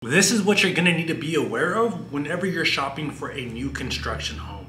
This is what you're gonna need to be aware of whenever you're shopping for a new construction home.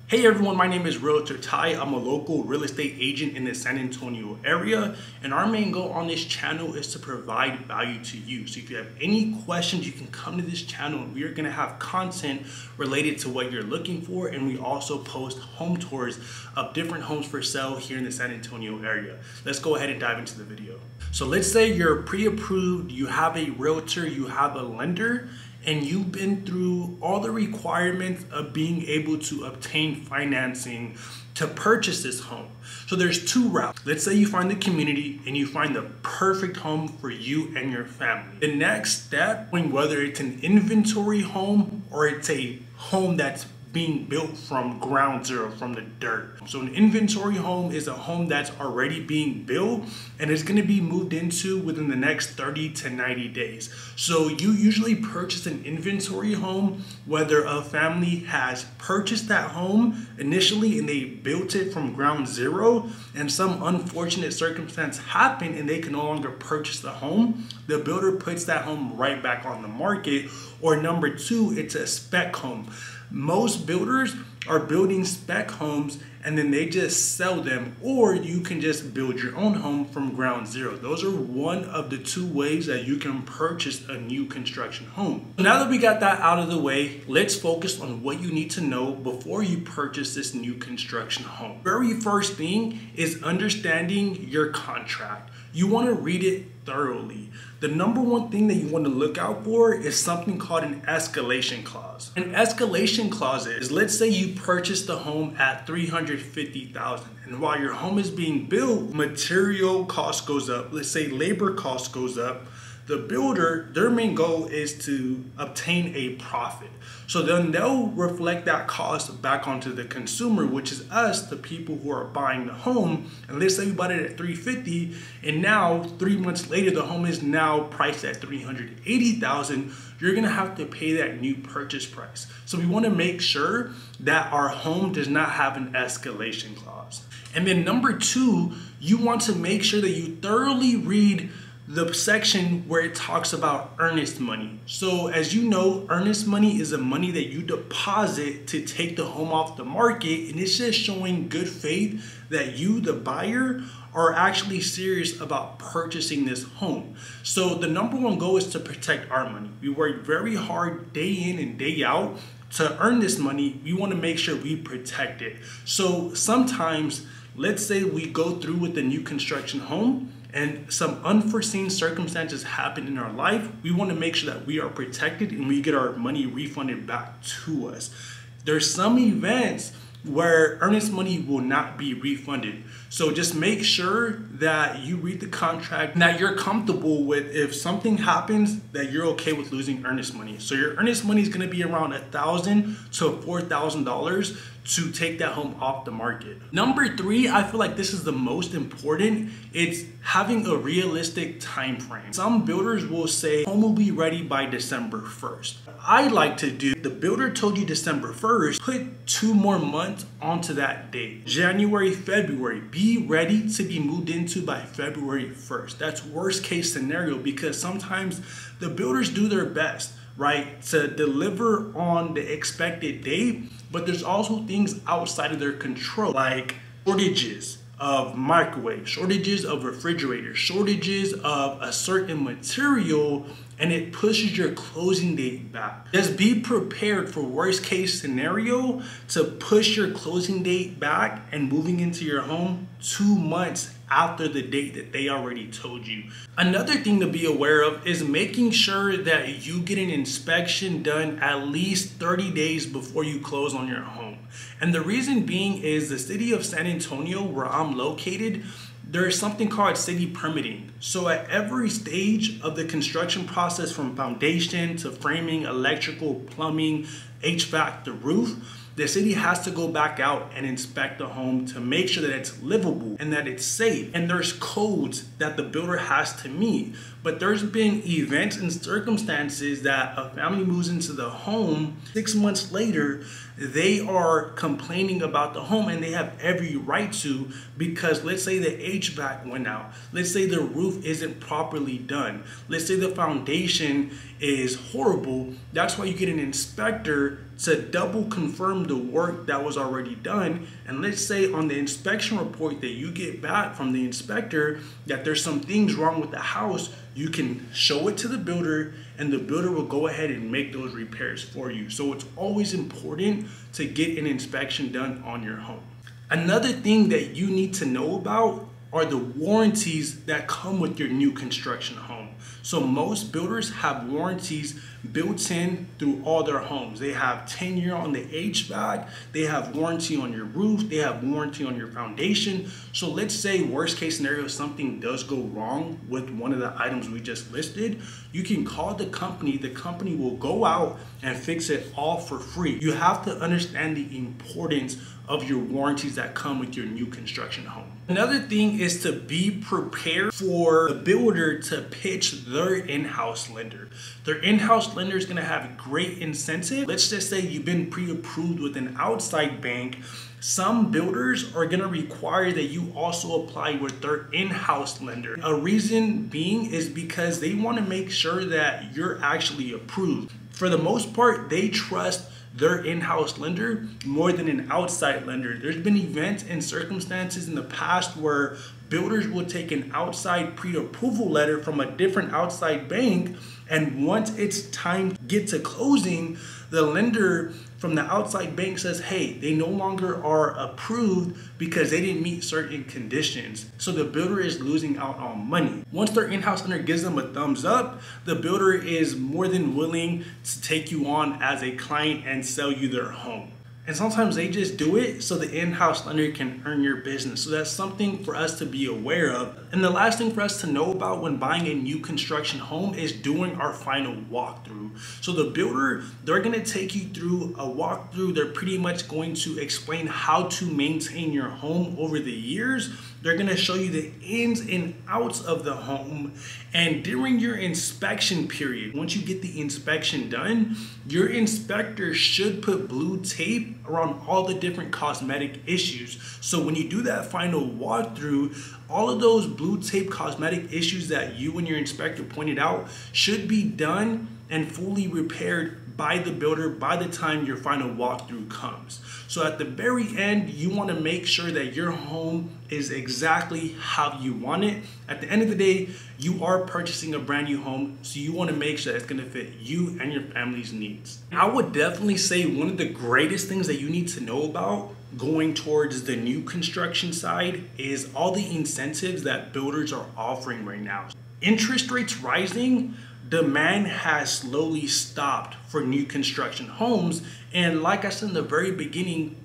Hey everyone, my name is Realtor Ty. I'm a local real estate agent in the San Antonio area, and our main goal on this channel is to provide value to you. So if you have any questions, you can come to this channel and we are gonna have content related to what you're looking for, and we also post home tours of different homes for sale here in the San Antonio area. Let's go ahead and dive into the video. So let's say you're pre-approved, you have a realtor, you have a lender, and you've been through all the requirements of being able to obtain financing to purchase this home. So there's two routes. Let's say you find the community and you find the perfect home for you and your family. The next step, whether it's an inventory home or it's a home that's being built from ground zero, from the dirt. So an inventory home is a home that's already being built and it's gonna be moved into within the next 30 to 90 days. So you usually purchase an inventory home, whether a family has purchased that home initially and they built it from ground zero and some unfortunate circumstance happened and they can no longer purchase the home. The builder puts that home right back on the market. Or number two, it's a spec home. Most builders are building spec homes and then they just sell them, or you can just build your own home from ground zero. Those are one of the two ways that you can purchase a new construction home. Now that we got that out of the way, let's focus on what you need to know before you purchase this new construction home. Very first thing is understanding your contract. You want to read it thoroughly. The number one thing that you want to look out for is something called an escalation clause. An escalation clause is, let's say you purchased the home at $350,000, and while your home is being built, material cost goes up. Let's say labor cost goes up. The builder, their main goal is to obtain a profit. So then they'll reflect that cost back onto the consumer, which is us, the people who are buying the home. And let's say we bought it at $350,000, and now 3 months later, the home is now priced at $380,000. You're gonna have to pay that new purchase price. So we wanna make sure that our home does not have an escalation clause. And then number two, you want to make sure that you thoroughly read the section where it talks about earnest money. So as you know, earnest money is a money that you deposit to take the home off the market, and it's just showing good faith that you, the buyer, are actually serious about purchasing this home. So the number one goal is to protect our money. We work very hard day in and day out to earn this money. We want to make sure we protect it. So sometimes, let's say we go through with the new construction home and some unforeseen circumstances happen in our life, we want to make sure that we are protected and we get our money refunded back to us. There's some events where earnest money will not be refunded. So just make sure that you read the contract and that you're comfortable with, if something happens, that you're okay with losing earnest money. So your earnest money is gonna be around $1,000 to $4,000 to take that home off the market. Number three, I feel like this is the most important. It's having a realistic time frame. Some builders will say home will be ready by December 1st. I like to do, the builder told you December 1st, put 2 more months onto that date. January, February, be ready to be moved into by February 1st. That's worst case scenario, because sometimes the builders do their best, right, to deliver on the expected date, but there's also things outside of their control, like shortages of microwaves, shortages of refrigerators, shortages of a certain material, and it pushes your closing date back. Just be prepared for worst case scenario to push your closing date back and moving into your home 2 months after the date that they already told you. Another thing to be aware of is making sure that you get an inspection done at least 30 days before you close on your home. And the reason being is the city of San Antonio, where I'm located, there's something called city permitting. So at every stage of the construction process, from foundation to framing, electrical, plumbing, HVAC, the roof, the city has to go back out and inspect the home to make sure that it's livable and that it's safe. And there's codes that the builder has to meet. But there's been events and circumstances that a family moves into the home 6 months later, they are complaining about the home, and they have every right to, because let's say the HVAC went out. Let's say the roof isn't properly done. Let's say the foundation is horrible. That's why you get an inspector to double confirm the work that was already done. And let's say on the inspection report that you get back from the inspector that there's some things wrong with the house, you can show it to the builder, and the builder will go ahead and make those repairs for you. So it's always important to get an inspection done on your home. Another thing that you need to know about are the warranties that come with your new construction home. So most builders have warranties built in through all their homes. They have 10-year on the HVAC, they have warranty on your roof, they have warranty on your foundation. So let's say worst case scenario, something does go wrong with one of the items we just listed, you can call the company will go out and fix it all for free. You have to understand the importance of your warranties that come with your new construction home. Another thing is to be prepared for the builder to pitch their in-house lender. Their in-house lender is going to have a great incentive. Let's just say you've been pre-approved with an outside bank. Some builders are going to require that you also apply with their in-house lender. A reason being is because they want to make sure that you're actually approved. For the most part, they trust their in-house lender more than an outside lender. There's been events and circumstances in the past where builders will take an outside pre-approval letter from a different outside bank, and once it's time to get to closing, the lender from the outside bank says, hey, they no longer are approved because they didn't meet certain conditions. So the builder is losing out on money. Once their in-house lender gives them a thumbs up, the builder is more than willing to take you on as a client and sell you their home. And sometimes they just do it so the in-house lender can earn your business. So that's something for us to be aware of. And the last thing for us to know about when buying a new construction home is doing our final walkthrough. So the builder, they're going to take you through a walkthrough. They're pretty much going to explain how to maintain your home over the years. They're going to show you the ins and outs of the home. And during your inspection period, once you get the inspection done, your inspector should put blue tape around all the different cosmetic issues. So when you do that final walkthrough, all of those blue tape cosmetic issues that you and your inspector pointed out should be done and fully repaired by the builder by the time your final walkthrough comes. So at the very end, you want to make sure that your home is exactly how you want it. At the end of the day, you are purchasing a brand new home, so you want to make sure that it's going to fit you and your family's needs. I would definitely say one of the greatest things that you need to know about going towards the new construction side is all the incentives that builders are offering right now. Interest rates rising, demand has slowly stopped for new construction homes. And like I said in the very beginning,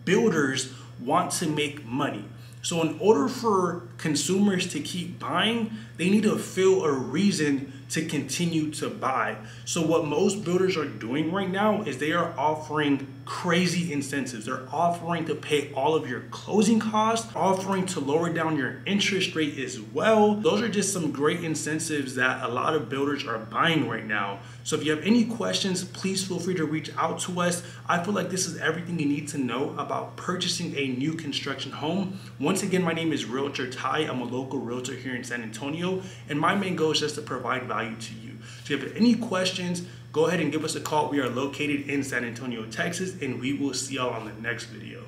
builders want to make money. So in order for consumers to keep buying, they need to feel a reason to continue to buy. So what most builders are doing right now is they are offering crazy incentives. They're offering to pay all of your closing costs, offering to lower down your interest rate as well. Those are just some great incentives that a lot of builders are buying right now. So if you have any questions, please feel free to reach out to us. I feel like this is everything you need to know about purchasing a new construction home. Once again, my name is Realtor Ty. I'm a local realtor here in San Antonio, and my main goal is just to provide value to you. So if you have any questions, go ahead and give us a call. We are located in San Antonio, Texas, and we will see y'all on the next video.